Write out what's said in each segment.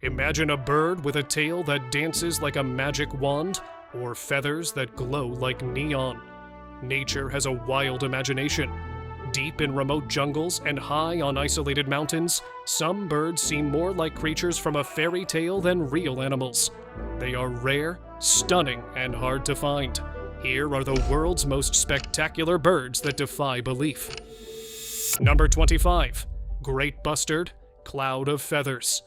Imagine a bird with a tail that dances like a magic wand, or feathers that glow like neon. Nature has a wild imagination. Deep in remote jungles and high on isolated mountains, some birds seem more like creatures from a fairy tale than real animals. They are rare, stunning, and hard to find. Here are the world's most spectacular birds that defy belief. Number 25. Great bustard, cloud of feathers.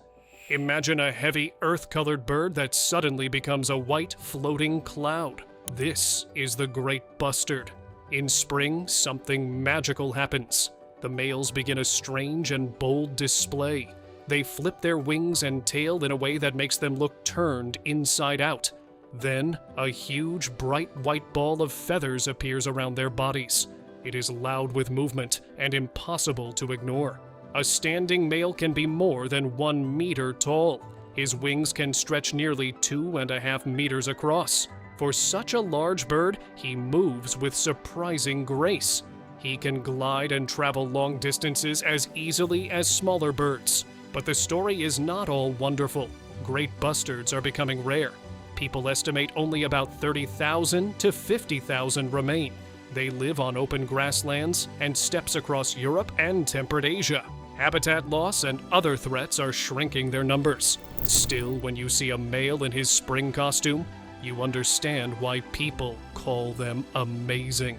Imagine a heavy earth-colored bird that suddenly becomes a white floating cloud. This is the great bustard. In spring, something magical happens. The males begin a strange and bold display. They flip their wings and tail in a way that makes them look turned inside out. Then, a huge, bright white ball of feathers appears around their bodies. It is loud with movement and impossible to ignore. A standing male can be more than 1 meter tall. His wings can stretch nearly 2.5 meters across. For such a large bird, he moves with surprising grace. He can glide and travel long distances as easily as smaller birds. But the story is not all wonderful. Great bustards are becoming rare. People estimate only about 30,000 to 50,000 remain. They live on open grasslands and steppes across Europe and temperate Asia. Habitat loss and other threats are shrinking their numbers. Still, when you see a male in his spring costume, you understand why people call them amazing.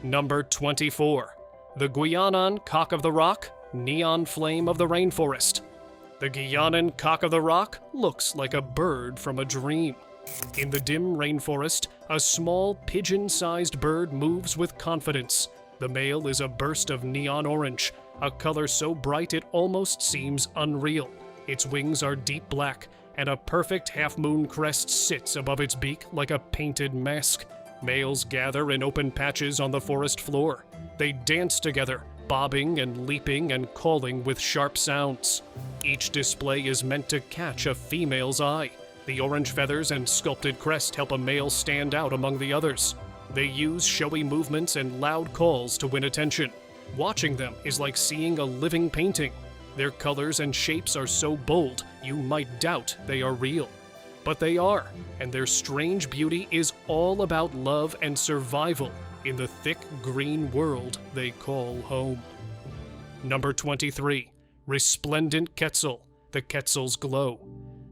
Number 24. The Guianan cock of the rock, neon flame of the rainforest. The Guianan cock of the rock looks like a bird from a dream. In the dim rainforest, a small pigeon-sized bird moves with confidence. The male is a burst of neon orange, a color so bright it almost seems unreal. Its wings are deep black, and a perfect half-moon crest sits above its beak like a painted mask. Males gather in open patches on the forest floor. They dance together, bobbing and leaping and calling with sharp sounds. Each display is meant to catch a female's eye. The orange feathers and sculpted crest help a male stand out among the others. They use showy movements and loud calls to win attention. Watching them is like seeing a living painting. Their colors and shapes are so bold, you might doubt they are real. But they are, and their strange beauty is all about love and survival in the thick green world they call home. Number 23. Resplendent quetzal, the quetzal's glow.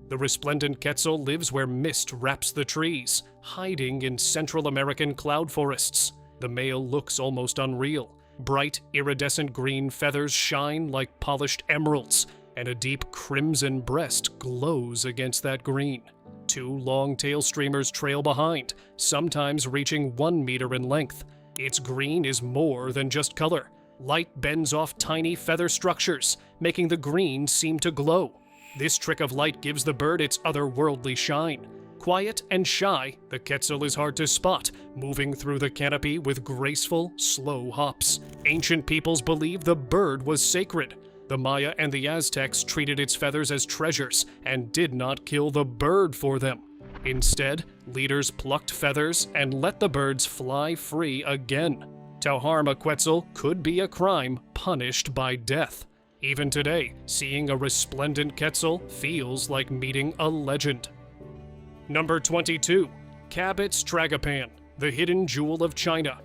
The resplendent quetzal lives where mist wraps the trees, hiding in Central American cloud forests. The male looks almost unreal. Bright, iridescent green feathers shine like polished emeralds, and a deep crimson breast glows against that green. 2 long tail streamers trail behind, sometimes reaching 1 meter in length. Its green is more than just color. Light bends off tiny feather structures, making the green seem to glow. This trick of light gives the bird its otherworldly shine. Quiet and shy, the quetzal is hard to spot, moving through the canopy with graceful, slow hops. Ancient peoples believed the bird was sacred. The Maya and the Aztecs treated its feathers as treasures and did not kill the bird for them. Instead, leaders plucked feathers and let the birds fly free again. To harm a quetzal could be a crime punished by death. Even today, seeing a resplendent quetzal feels like meeting a legend. Number 22. Cabot's tragopan, the hidden jewel of China.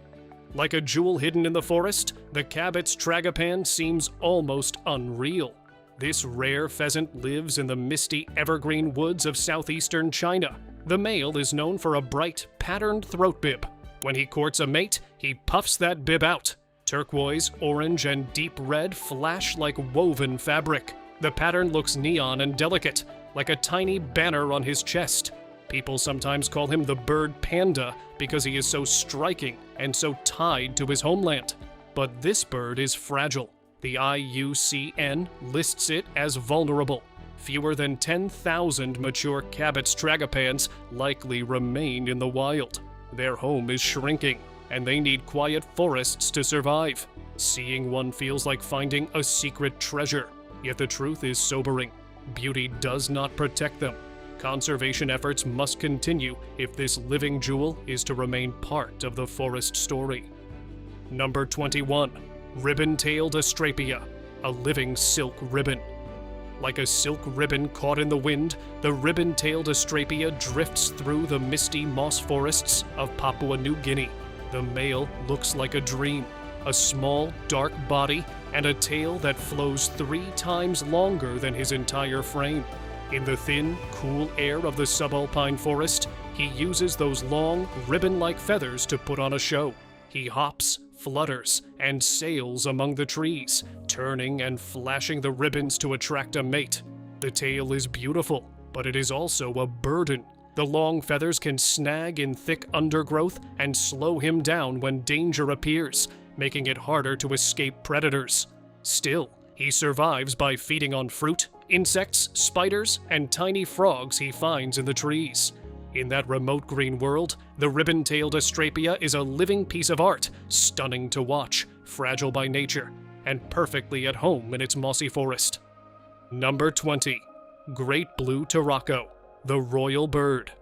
Like a jewel hidden in the forest, the Cabot's tragopan seems almost unreal. This rare pheasant lives in the misty evergreen woods of southeastern China. The male is known for a bright, patterned throat bib. When he courts a mate, he puffs that bib out. Turquoise, orange, and deep red flash like woven fabric. The pattern looks neon and delicate, like a tiny banner on his chest. People sometimes call him the bird panda because he is so striking and so tied to his homeland. But this bird is fragile. The IUCN lists it as vulnerable. Fewer than 10,000 mature Cabot's tragopans likely remain in the wild. Their home is shrinking, and they need quiet forests to survive. Seeing one feels like finding a secret treasure. Yet the truth is sobering. Beauty does not protect them. Conservation efforts must continue if this living jewel is to remain part of the forest story. Number 21. Ribbon-tailed astrapia, a living silk ribbon. Like a silk ribbon caught in the wind, the ribbon-tailed astrapia drifts through the misty moss forests of Papua New Guinea. The male looks like a dream, a small, dark body and a tail that flows 3 times longer than his entire frame. In the thin, cool air of the subalpine forest, he uses those long, ribbon-like feathers to put on a show. He hops, flutters, and sails among the trees, turning and flashing the ribbons to attract a mate. The tail is beautiful, but it is also a burden. The long feathers can snag in thick undergrowth and slow him down when danger appears, making it harder to escape predators. Still, he survives by feeding on fruit, insects, spiders, and tiny frogs he finds in the trees. In that remote green world, the ribbon-tailed astrapia is a living piece of art, stunning to watch, fragile by nature, and perfectly at home in its mossy forest. Number 20. Great Blue Turaco, the royal bird.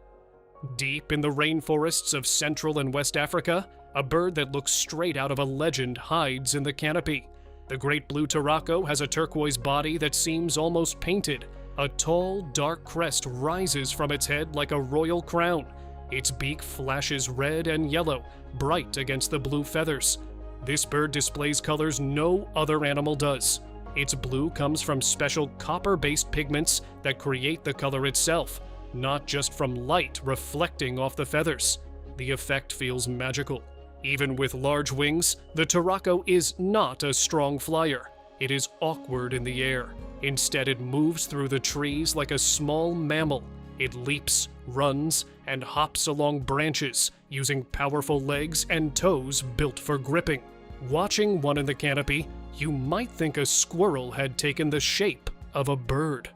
Deep in the rainforests of Central and West Africa, a bird that looks straight out of a legend hides in the canopy. The great blue turaco has a turquoise body that seems almost painted. A tall, dark crest rises from its head like a royal crown. Its beak flashes red and yellow, bright against the blue feathers. This bird displays colors no other animal does. Its blue comes from special copper-based pigments that create the color itself, not just from light reflecting off the feathers. The effect feels magical. Even with large wings, the turaco is not a strong flyer. It is awkward in the air. Instead, it moves through the trees like a small mammal. It leaps, runs, and hops along branches, using powerful legs and toes built for gripping. Watching one in the canopy, you might think a squirrel had taken the shape of a bird.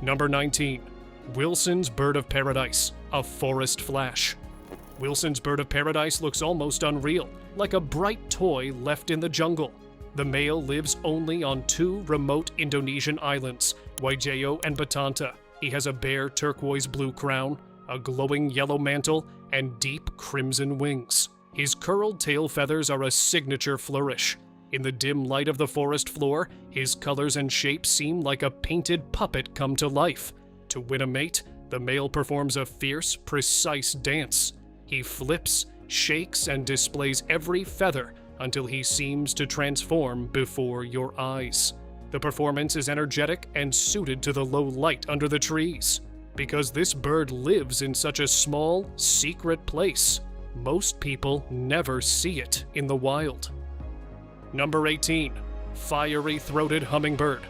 Number 19. Wilson's Bird of Paradise, a forest flash. Wilson's Bird of Paradise looks almost unreal, like a bright toy left in the jungle. The male lives only on 2 remote Indonesian islands, Waigeo and Batanta. He has a bare turquoise blue crown, a glowing yellow mantle, and deep crimson wings. His curled tail feathers are a signature flourish. In the dim light of the forest floor, his colors and shapes seem like a painted puppet come to life. To win a mate, the male performs a fierce, precise dance. He flips, shakes, and displays every feather until he seems to transform before your eyes. The performance is energetic and suited to the low light under the trees. Because this bird lives in such a small, secret place, most people never see it in the wild. Number 18. Fiery-throated hummingbird.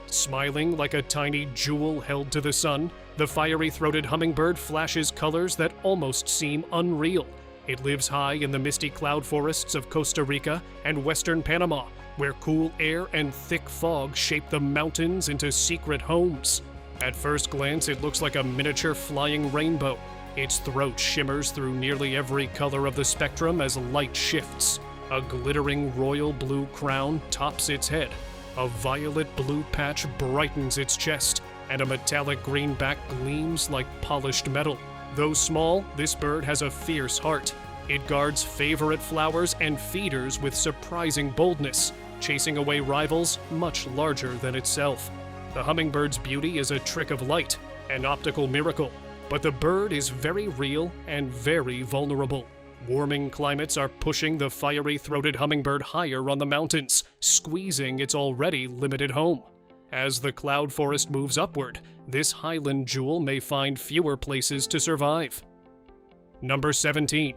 Smiling like a tiny jewel held to the sun, the fiery-throated hummingbird flashes colors that almost seem unreal. It lives high in the misty cloud forests of Costa Rica and western Panama, where cool air and thick fog shape the mountains into secret homes. At first glance, it looks like a miniature flying rainbow. Its throat shimmers through nearly every color of the spectrum as light shifts. A glittering royal blue crown tops its head. A violet blue patch brightens its chest, and a metallic green back gleams like polished metal. Though small, this bird has a fierce heart. It guards favorite flowers and feeders with surprising boldness, chasing away rivals much larger than itself. The hummingbird's beauty is a trick of light, an optical miracle, but the bird is very real and very vulnerable. Warming climates are pushing the fiery-throated hummingbird higher on the mountains, squeezing its already limited home. As the cloud forest moves upward, this highland jewel may find fewer places to survive. Number 17.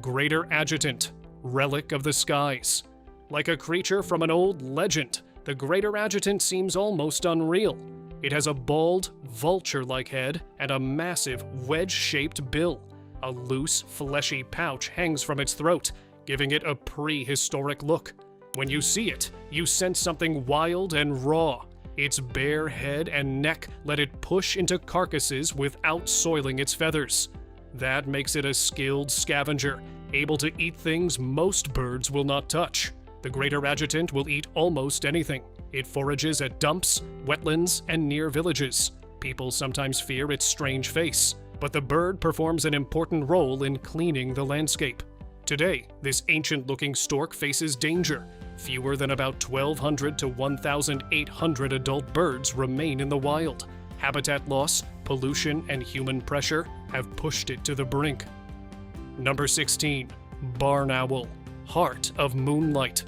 Greater Adjutant, relic of the skies. Like a creature from an old legend, the Greater Adjutant seems almost unreal. It has a bald, vulture-like head and a massive, wedge-shaped bill. A loose, fleshy pouch hangs from its throat, giving it a prehistoric look. When you see it, you sense something wild and raw. Its bare head and neck let it push into carcasses without soiling its feathers. That makes it a skilled scavenger, able to eat things most birds will not touch. The Greater Adjutant will eat almost anything. It forages at dumps, wetlands, and near villages. People sometimes fear its strange face, but the bird performs an important role in cleaning the landscape. Today, this ancient-looking stork faces danger. Fewer than about 1,200 to 1,800 adult birds remain in the wild. Habitat loss, pollution, and human pressure have pushed it to the brink. Number 16. Barn owl, heart of moonlight.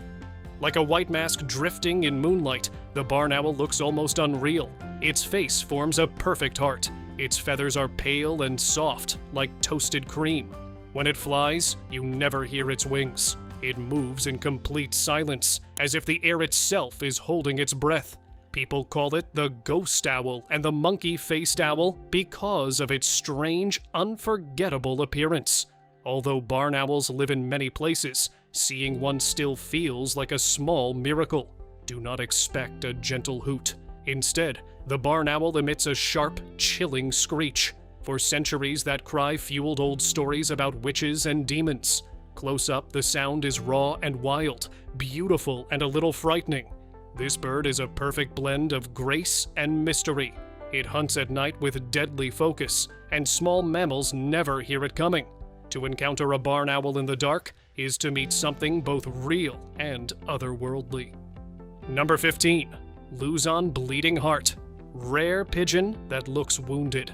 Like a white mask drifting in moonlight, the barn owl looks almost unreal. Its face forms a perfect heart. Its feathers are pale and soft, like toasted cream. When it flies, you never hear its wings. It moves in complete silence, as if the air itself is holding its breath. People call it the ghost owl and the monkey-faced owl because of its strange, unforgettable appearance. Although barn owls live in many places, seeing one still feels like a small miracle. Do not expect a gentle hoot. Instead, the barn owl emits a sharp, chilling screech. For centuries, that cry fueled old stories about witches and demons. Close up, the sound is raw and wild, beautiful and a little frightening. This bird is a perfect blend of grace and mystery. It hunts at night with deadly focus, and small mammals never hear it coming. To encounter a barn owl in the dark is to meet something both real and otherworldly. Number 15. Luzon bleeding heart, rare pigeon that looks wounded.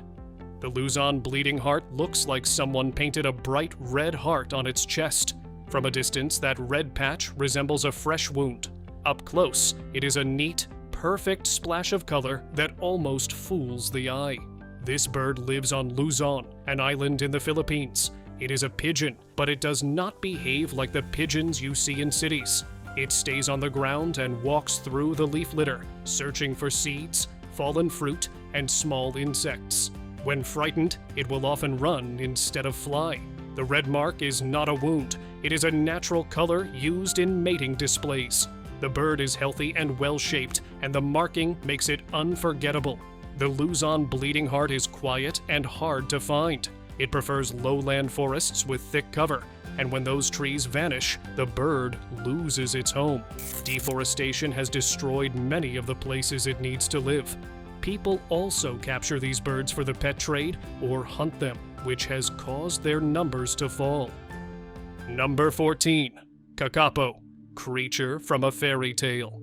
The Luzon bleeding heart looks like someone painted a bright red heart on its chest. From a distance, that red patch resembles a fresh wound. Up close, it is a neat, perfect splash of color that almost fools the eye. This bird lives on Luzon, an island in the Philippines. It is a pigeon, but it does not behave like the pigeons you see in cities. It stays on the ground and walks through the leaf litter, searching for seeds, fallen fruit, and small insects. When frightened, it will often run instead of fly. The red mark is not a wound. It is a natural color used in mating displays. The bird is healthy and well-shaped, and the marking makes it unforgettable. The Luzon bleeding heart is quiet and hard to find. It prefers lowland forests with thick cover, and when those trees vanish, the bird loses its home. Deforestation has destroyed many of the places it needs to live. People also capture these birds for the pet trade or hunt them, which has caused their numbers to fall. Number 14. Kakapo, creature from a fairy tale.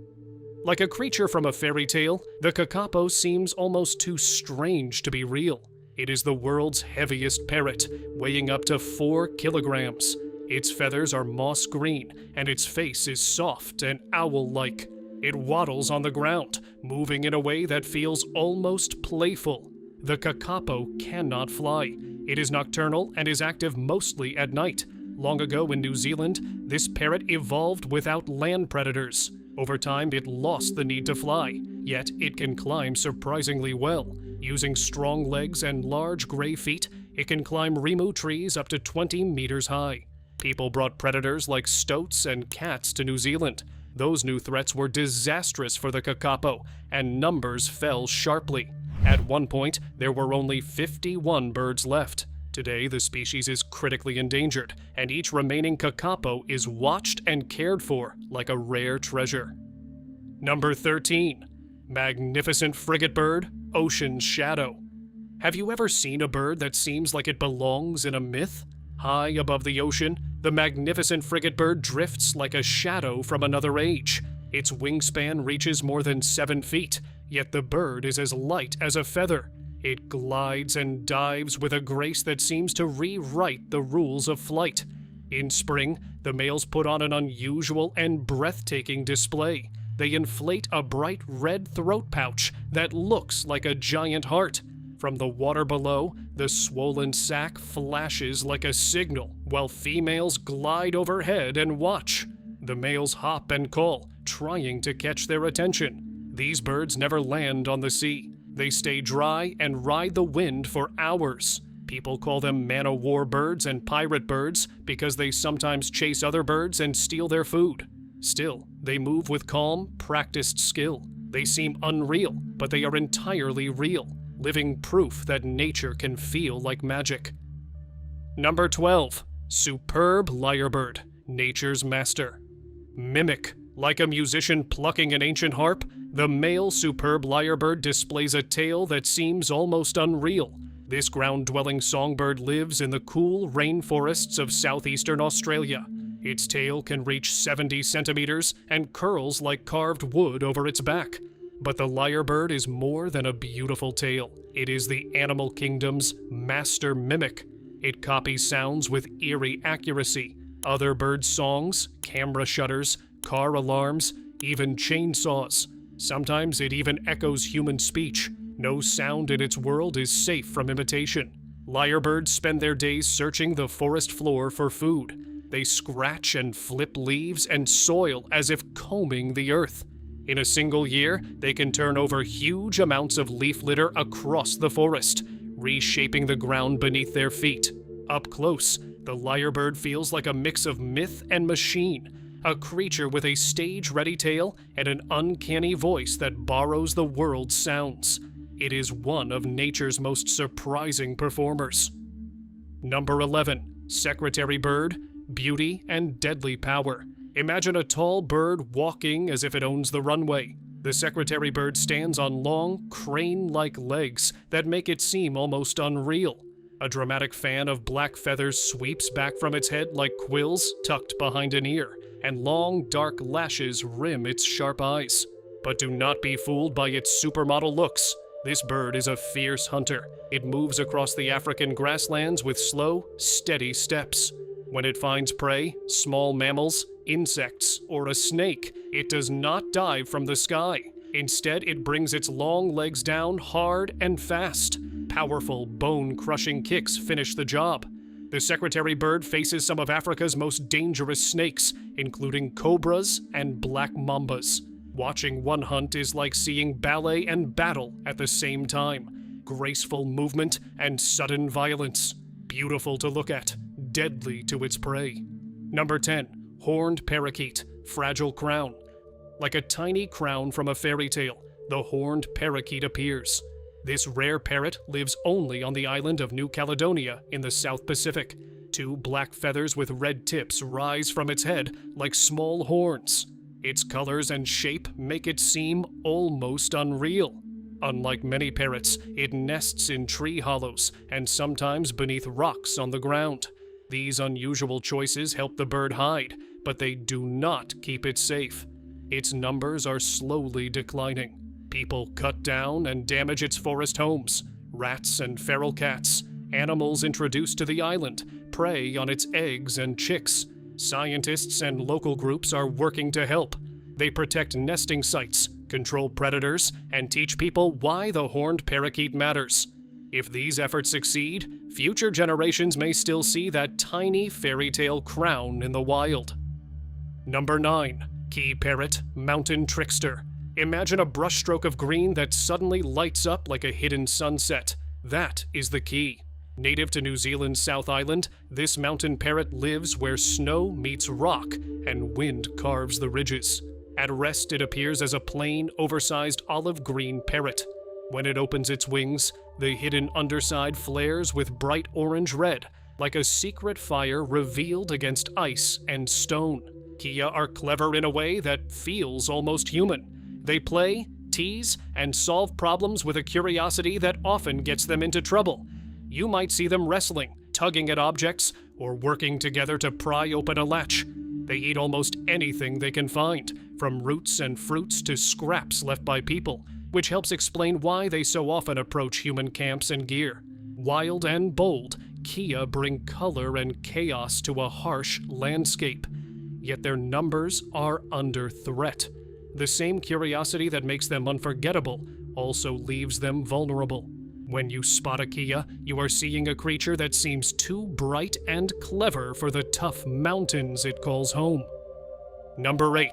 Like a creature from a fairy tale, the Kakapo seems almost too strange to be real. It is the world's heaviest parrot, weighing up to 4 kilograms. Its feathers are moss green, and its face is soft and owl-like. It waddles on the ground, moving in a way that feels almost playful. The Kakapo cannot fly. It is nocturnal and is active mostly at night. Long ago in New Zealand, this parrot evolved without land predators. Over time, it lost the need to fly, yet it can climb surprisingly well. Using strong legs and large gray feet, it can climb rimu trees up to 20 meters high. People brought predators like stoats and cats to New Zealand. Those new threats were disastrous for the Kakapo, and numbers fell sharply. At one point, there were only 51 birds left. Today, the species is critically endangered, and each remaining Kakapo is watched and cared for like a rare treasure. Number 13. Magnificent frigatebird, ocean shadow. Have you ever seen a bird that seems like it belongs in a myth? High above the ocean, the magnificent frigatebird drifts like a shadow from another age. Its wingspan reaches more than 7 feet, yet the bird is as light as a feather. It glides and dives with a grace that seems to rewrite the rules of flight. In spring, the males put on an unusual and breathtaking display. They inflate a bright red throat pouch that looks like a giant heart. From the water below, the swollen sac flashes like a signal, while females glide overhead and watch. The males hop and call, trying to catch their attention. These birds never land on the sea. They stay dry and ride the wind for hours. People call them man-o'-war birds and pirate birds because they sometimes chase other birds and steal their food. Still, they move with calm, practiced skill. They seem unreal, but they are entirely real, living proof that nature can feel like magic. Number 12. Superb lyrebird, nature's master. Mimic. Like a musician plucking an ancient harp, the male superb lyrebird displays a tail that seems almost unreal. This ground-dwelling songbird lives in the cool rainforests of southeastern Australia. Its tail can reach 70 centimeters and curls like carved wood over its back. But the lyrebird is more than a beautiful tail. It is the animal kingdom's master mimic. It copies sounds with eerie accuracy. Other bird songs, camera shutters, car alarms, even chainsaws. Sometimes it even echoes human speech. No sound in its world is safe from imitation. Lyrebirds spend their days searching the forest floor for food. They scratch and flip leaves and soil as if combing the earth. In a single year, they can turn over huge amounts of leaf litter across the forest, reshaping the ground beneath their feet. Up close, the lyrebird feels like a mix of myth and machine, a creature with a stage-ready tail and an uncanny voice that borrows the world's sounds. It is one of nature's most surprising performers. Number 11. Secretary bird, beauty and deadly power. Imagine a tall bird walking as if it owns the runway. The secretary bird stands on long, crane-like legs that make it seem almost unreal. A dramatic fan of black feathers sweeps back from its head like quills tucked behind an ear, and long, dark lashes rim its sharp eyes. But do not be fooled by its supermodel looks. This bird is a fierce hunter. It moves across the African grasslands with slow, steady steps. When it finds prey, small mammals, insects, or a snake, it does not dive from the sky. Instead, it brings its long legs down hard and fast. Powerful, bone-crushing kicks finish the job. The secretary bird faces some of Africa's most dangerous snakes, including cobras and black mambas. Watching one hunt is like seeing ballet and battle at the same time. Graceful movement and sudden violence. Beautiful to look at, deadly to its prey. Number 10. Horned parakeet, fragile crown. Like a tiny crown from a fairy tale, the horned parakeet appears. This rare parrot lives only on the island of New Caledonia in the South Pacific. Two black feathers with red tips rise from its head like small horns. Its colors and shape make it seem almost unreal. Unlike many parrots, it nests in tree hollows and sometimes beneath rocks on the ground. These unusual choices help the bird hide, but they do not keep it safe. Its numbers are slowly declining. People cut down and damage its forest homes. Rats and feral cats, animals introduced to the island, prey on its eggs and chicks. Scientists and local groups are working to help. They protect nesting sites, control predators, and teach people why the horned parakeet matters. If these efforts succeed, future generations may still see that tiny fairy tale crown in the wild. Number 9. Key parrot, mountain trickster. Imagine a brushstroke of green that suddenly lights up like a hidden sunset. That is the key. Native to New Zealand's South Island, this mountain parrot lives where snow meets rock and wind carves the ridges. At rest, it appears as a plain, oversized olive-green parrot. When it opens its wings, the hidden underside flares with bright orange-red, like a secret fire revealed against ice and stone. Kia are clever in a way that feels almost human. They play, tease, and solve problems with a curiosity that often gets them into trouble. You might see them wrestling, tugging at objects, or working together to pry open a latch. They eat almost anything they can find, from roots and fruits to scraps left by people, which helps explain why they so often approach human camps and gear. Wild and bold, Kia bring color and chaos to a harsh landscape. Yet their numbers are under threat. The same curiosity that makes them unforgettable also leaves them vulnerable. When you spot a Kia, you are seeing a creature that seems too bright and clever for the tough mountains it calls home. Number 8.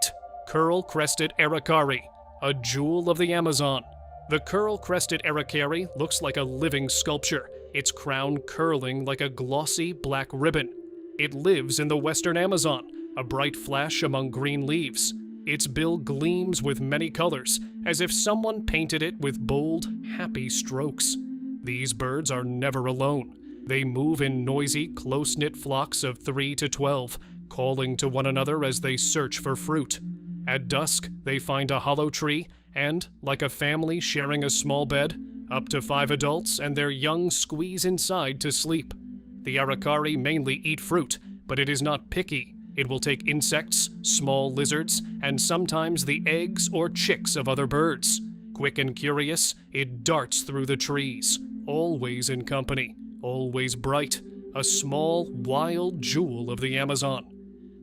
Curl-crested aracari, a jewel of the Amazon. The curl-crested aracari looks like a living sculpture, its crown curling like a glossy black ribbon. It lives in the western Amazon, a bright flash among green leaves. Its bill gleams with many colors, as if someone painted it with bold, happy strokes. These birds are never alone. They move in noisy, close-knit flocks of 3 to 12, calling to one another as they search for fruit. At dusk, they find a hollow tree, and, like a family sharing a small bed, up to 5 adults and their young squeeze inside to sleep. The aracari mainly eat fruit, but it is not picky. It will take insects, small lizards, and sometimes the eggs or chicks of other birds. Quick and curious, it darts through the trees, always in company, always bright, a small, wild jewel of the Amazon.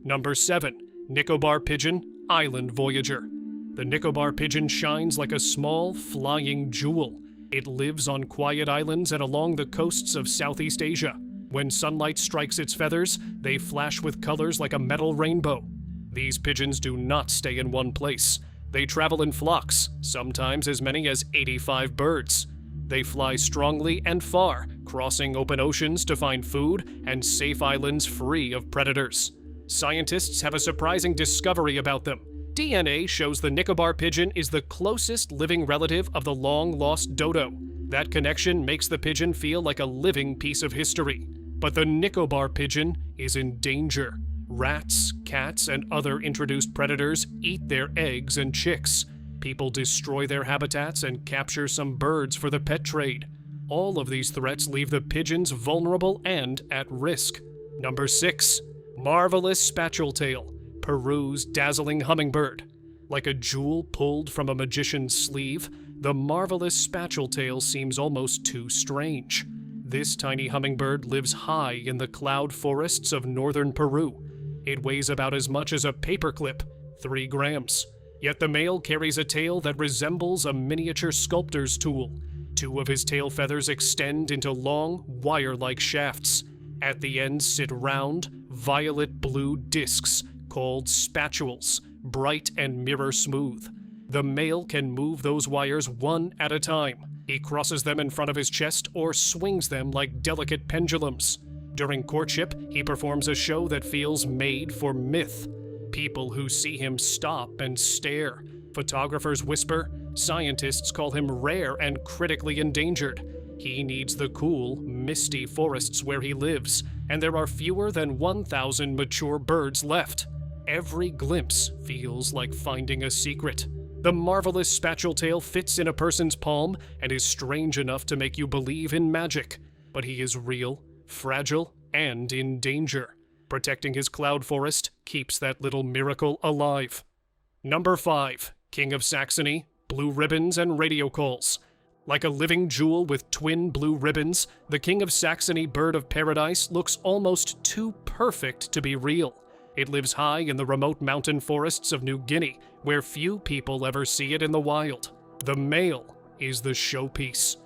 Number 7. Nicobar pigeon, island voyager. The Nicobar pigeon shines like a small, flying jewel. It lives on quiet islands and along the coasts of Southeast Asia. When sunlight strikes its feathers, they flash with colors like a metal rainbow. These pigeons do not stay in one place. They travel in flocks, sometimes as many as 85 birds. They fly strongly and far, crossing open oceans to find food and safe islands free of predators. Scientists have a surprising discovery about them. DNA shows the Nicobar pigeon is the closest living relative of the long-lost dodo. That connection makes the pigeon feel like a living piece of history. But the Nicobar pigeon is in danger. Rats, cats, and other introduced predators eat their eggs and chicks. People destroy their habitats and capture some birds for the pet trade. All of these threats leave the pigeons vulnerable and at risk. Number 6. Marvelous spatuletail, Peru's dazzling hummingbird. Like a jewel pulled from a magician's sleeve, the marvelous spatuletail seems almost too strange. This tiny hummingbird lives high in the cloud forests of northern Peru. It weighs about as much as a paperclip, 3 grams. Yet the male carries a tail that resembles a miniature sculptor's tool. 2 of his tail feathers extend into long, wire-like shafts. At the ends sit round, violet-blue discs called spatules, bright and mirror-smooth. The male can move those wires one at a time. He crosses them in front of his chest or swings them like delicate pendulums. During courtship, he performs a show that feels made for myth. People who see him stop and stare. Photographers whisper. Scientists call him rare and critically endangered. He needs the cool, misty forests where he lives, and there are fewer than 1,000 mature birds left. Every glimpse feels like finding a secret. The marvelous spatuletail fits in a person's palm and is strange enough to make you believe in magic. But he is real, fragile, and in danger. Protecting his cloud forest keeps that little miracle alive. Number 5. King of Saxony, blue ribbons and radio calls. Like a living jewel with twin blue ribbons, the King of Saxony bird of paradise looks almost too perfect to be real. It lives high in the remote mountain forests of New Guinea, where few people ever see it in the wild. The male is the showpiece.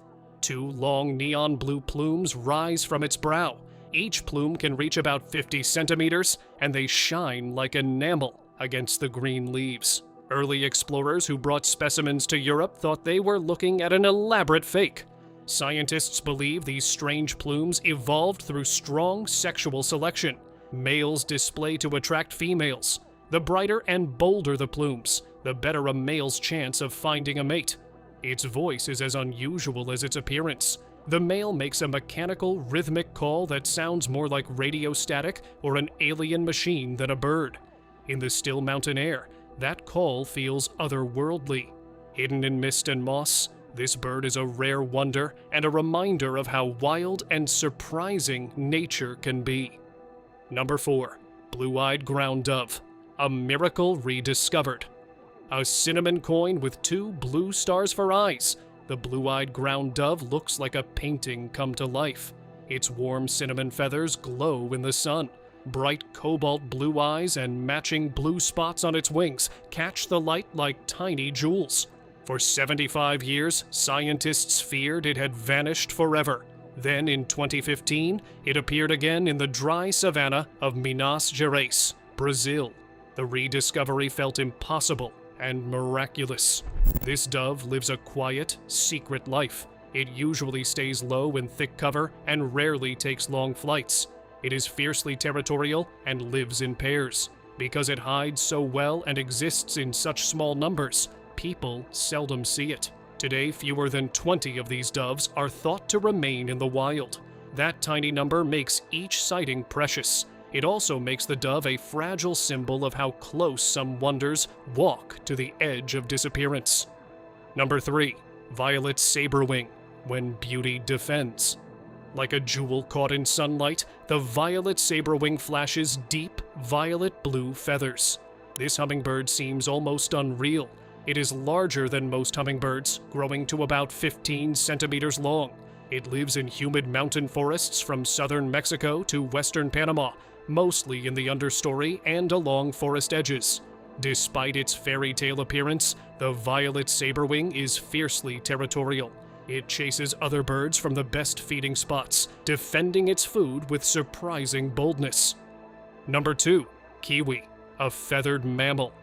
2 long neon blue plumes rise from its brow. Each plume can reach about 50 centimeters, and they shine like enamel against the green leaves. Early explorers who brought specimens to Europe thought they were looking at an elaborate fake. Scientists believe these strange plumes evolved through strong sexual selection. Males display to attract females. The brighter and bolder the plumes, the better a male's chance of finding a mate. Its voice is as unusual as its appearance. The male makes a mechanical, rhythmic call that sounds more like radio static or an alien machine than a bird. In the still mountain air, that call feels otherworldly. Hidden in mist and moss, this bird is a rare wonder and a reminder of how wild and surprising nature can be. Number 4. Blue-eyed ground dove, a miracle rediscovered. A cinnamon coin with 2 blue stars for eyes. The blue-eyed ground dove looks like a painting come to life. Its warm cinnamon feathers glow in the sun. Bright cobalt blue eyes and matching blue spots on its wings catch the light like tiny jewels. For 75 years, scientists feared it had vanished forever. Then in 2015, it appeared again in the dry savanna of Minas Gerais, Brazil. The rediscovery felt impossible and miraculous. This dove lives a quiet, secret life. It usually stays low in thick cover and rarely takes long flights. It is fiercely territorial and lives in pairs. Because it hides so well and exists in such small numbers, people seldom see it. Today, fewer than 20 of these doves are thought to remain in the wild. That tiny number makes each sighting precious. It also makes the dove a fragile symbol of how close some wonders walk to the edge of disappearance. Number 3. Violet sabrewing, when beauty defends. Like a jewel caught in sunlight, the violet sabrewing flashes deep, violet blue feathers. This hummingbird seems almost unreal. It is larger than most hummingbirds, growing to about 15 centimeters long. It lives in humid mountain forests from southern Mexico to western Panama, mostly in the understory and along forest edges. Despite its fairy tale appearance, the violet sabrewing is fiercely territorial. It chases other birds from the best feeding spots, defending its food with surprising boldness. Number 2. Kiwi, a feathered mammal.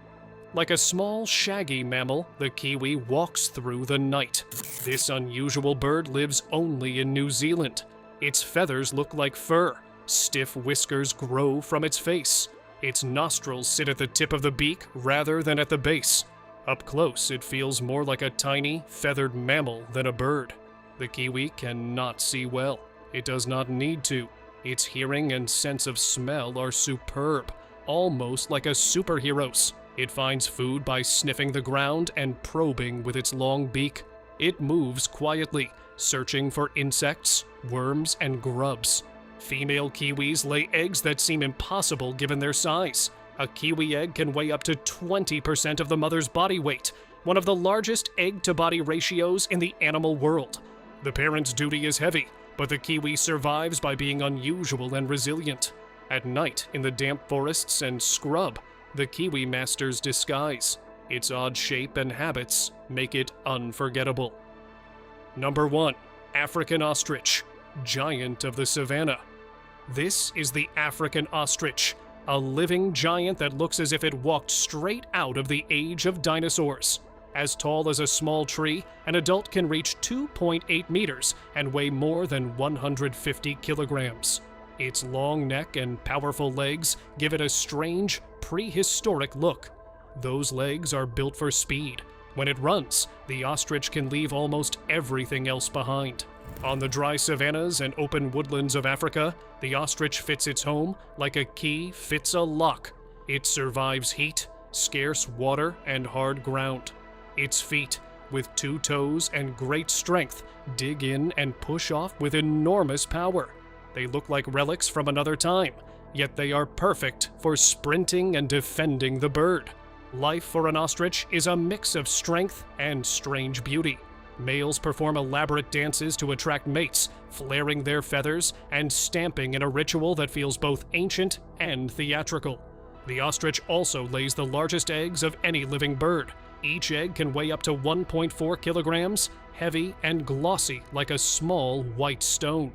Like a small, shaggy mammal, the kiwi walks through the night. This unusual bird lives only in New Zealand. Its feathers look like fur. Stiff whiskers grow from its face. Its nostrils sit at the tip of the beak rather than at the base. Up close, it feels more like a tiny, feathered mammal than a bird. The kiwi cannot see well. It does not need to. Its hearing and sense of smell are superb, almost like a superhero's. It finds food by sniffing the ground and probing with its long beak. It moves quietly, searching for insects, worms, and grubs. Female kiwis lay eggs that seem impossible given their size. A kiwi egg can weigh up to 20% of the mother's body weight, one of the largest egg-to-body ratios in the animal world. The parent's duty is heavy, but the kiwi survives by being unusual and resilient. At night, in the damp forests and scrub, the kiwi master's disguise. Its odd shape and habits make it unforgettable. Number 1. African ostrich, giant of the savannah. This is the African ostrich, a living giant that looks as if it walked straight out of the age of dinosaurs. As tall as a small tree, an adult can reach 2.8 meters and weigh more than 150 kilograms. Its long neck and powerful legs give it a strange, prehistoric look. Those legs are built for speed. When it runs, the ostrich can leave almost everything else behind. On the dry savannas and open woodlands of Africa, the ostrich fits its home like a key fits a lock. It survives heat, scarce water, and hard ground. Its feet, with 2 toes and great strength, dig in and push off with enormous power. They look like relics from another time, yet they are perfect for sprinting and defending the bird. Life for an ostrich is a mix of strength and strange beauty. Males perform elaborate dances to attract mates, flaring their feathers and stamping in a ritual that feels both ancient and theatrical. The ostrich also lays the largest eggs of any living bird. Each egg can weigh up to 1.4 kilograms, heavy and glossy like a small white stone.